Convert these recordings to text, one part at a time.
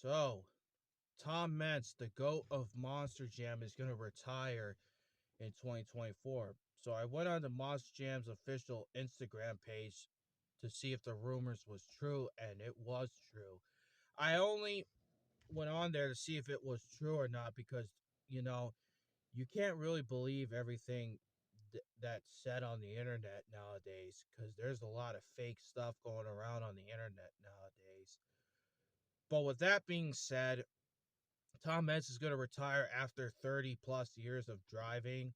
So, Tom Meents, the GOAT of Monster Jam, is going to retire in 2024. So, I went on to Monster Jam's official Instagram page to see if the rumors was true, and it was true. I only went on there to see if it was true or not because, you know, you can't really believe everything that's said on the internet nowadays because there's a lot of fake stuff going around on the internet nowadays. But with that being said, Tom Meents is going to retire after 30 plus years of driving.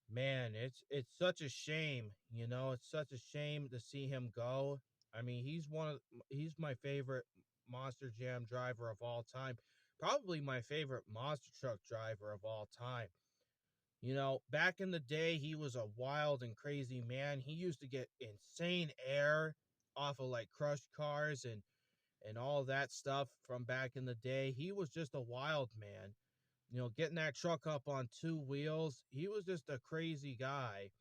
Man, it's such a shame, it's such a shame to see him go. I mean, he's my favorite Monster Jam driver of all time. Probably my favorite monster truck driver of all time. Back in the day, he was a wild and crazy man. He used to get insane air off of like crushed cars and all that stuff from back in the day. He was just a wild man. Getting that truck up on two wheels, he was just a crazy guy.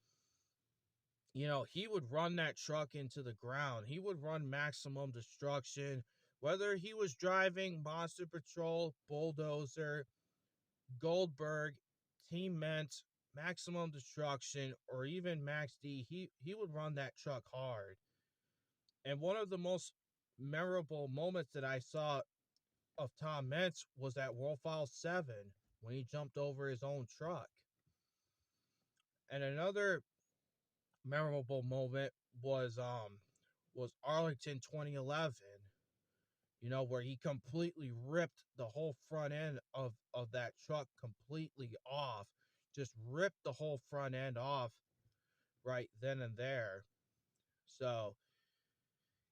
He would run that truck into the ground. He would run maximum destruction, whether he was driving Monster Patrol, Bulldozer, Goldberg, Team Meents, Maximum Destruction, or even Max D. He would run that truck hard. And one of the most memorable moments that I saw of Tom Meents was at World File 7 when he jumped over his own truck. And another memorable moment was Arlington 2011, where he completely ripped the whole front end of that truck completely off. Just ripped the whole front end off right then and there. So,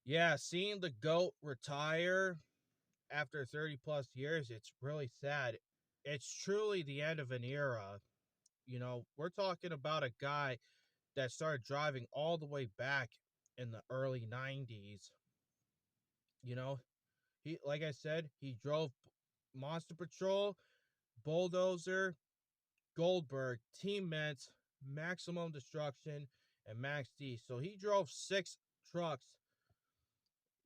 yeah, seeing the GOAT retire after 30 plus years, it's really sad. It's truly the end of an era. We're talking about a guy that started driving all the way back in the early 90s. You know, he like I said, he drove Monster Patrol, Bulldozer, Goldberg, Team Meents, Maximum Destruction, and Max D. So he drove six trucks.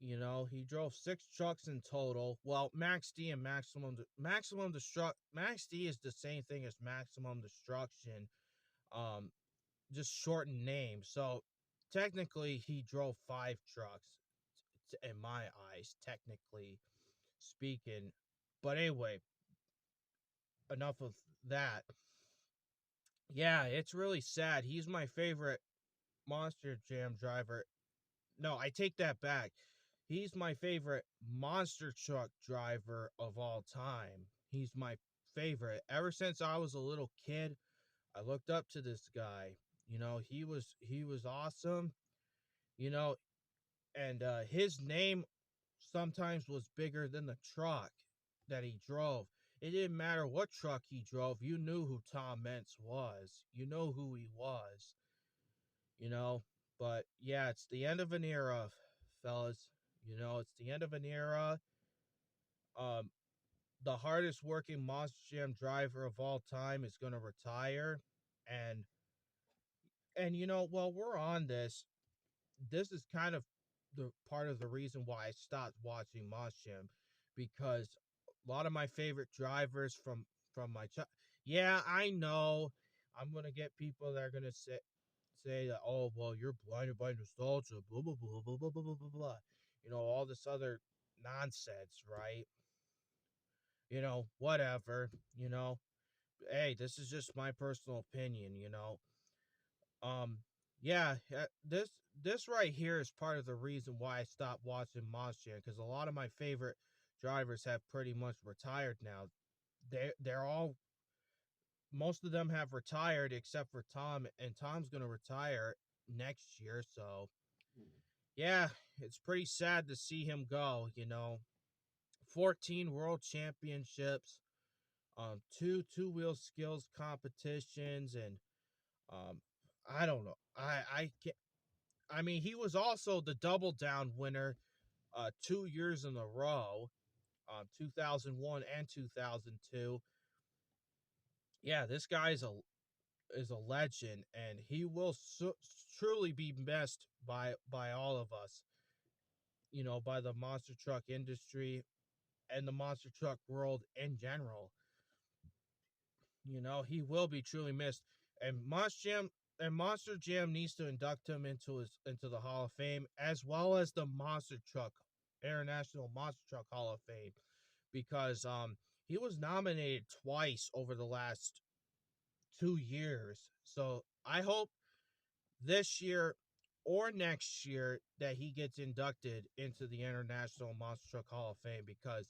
He drove six trucks in total. Well, Max D and Max D is the same thing as Maximum Destruction. Just shortened name. So technically he drove five trucks in my eyes, technically speaking. But anyway, enough of that. Yeah, it's really sad. He's my favorite Monster Jam driver. No, I take that back. He's my favorite monster truck driver of all time. He's my favorite. Ever since I was a little kid, I looked up to this guy. He was awesome. You know, and his name sometimes was bigger than the truck that he drove. It didn't matter what truck he drove. You knew who Tom Meents was. You know who he was. You know, but yeah, it's the end of an era, fellas. It's the end of an era. Um, the hardest working Monster Jam driver of all time is going to retire, and while we're on this is kind of the part of the reason why I stopped watching Monster Jam, because a lot of my favorite drivers from my child. Yeah, I know. I'm gonna get people that are gonna say that, oh well, you're blinded by nostalgia, blah blah blah blah blah blah blah blah blah. All this other nonsense, right? Whatever. Hey, this is just my personal opinion. Um, yeah, this right here is part of the reason why I stopped watching Monster Jam, because a lot of my favorite drivers have pretty much retired now. They're all Most of them have retired except for Tom, and Tom's gonna retire next year. So yeah, it's pretty sad to see him go. 14 world championships, two-wheel skills competitions, and um, I don't know. I can't. I mean, he was also the double down winner 2 years in a row, 2001 and 2002. Yeah, this guy is a legend, and he will truly be missed by all of us. By the monster truck industry, and the monster truck world in general. He will be truly missed. And Monster Jam needs to induct him into the Hall of Fame, as well as the Monster Truck International Monster Truck Hall of Fame, because he was nominated twice over the last 2 years. So I hope this year or next year that he gets inducted into the International Monster Truck Hall of Fame, because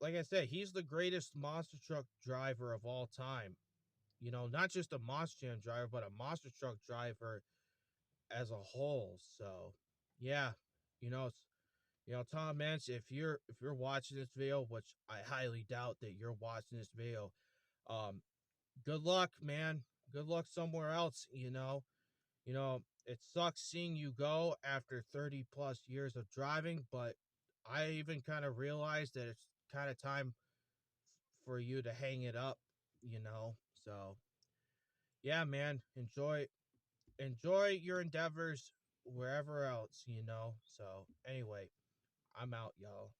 like I said, he's the greatest monster truck driver of all time. Not just a monster jam driver, but a monster truck driver as a whole. So, yeah, you know, Tom Mensch, if you're watching this video, which I highly doubt that you're watching this video, um, good luck, man. Good luck somewhere else. It sucks seeing you go after 30 plus years of driving, but I even kind of realized that it's kind of time for you to hang it up. So, yeah, man, enjoy your endeavors wherever else. So, anyway, I'm out, y'all.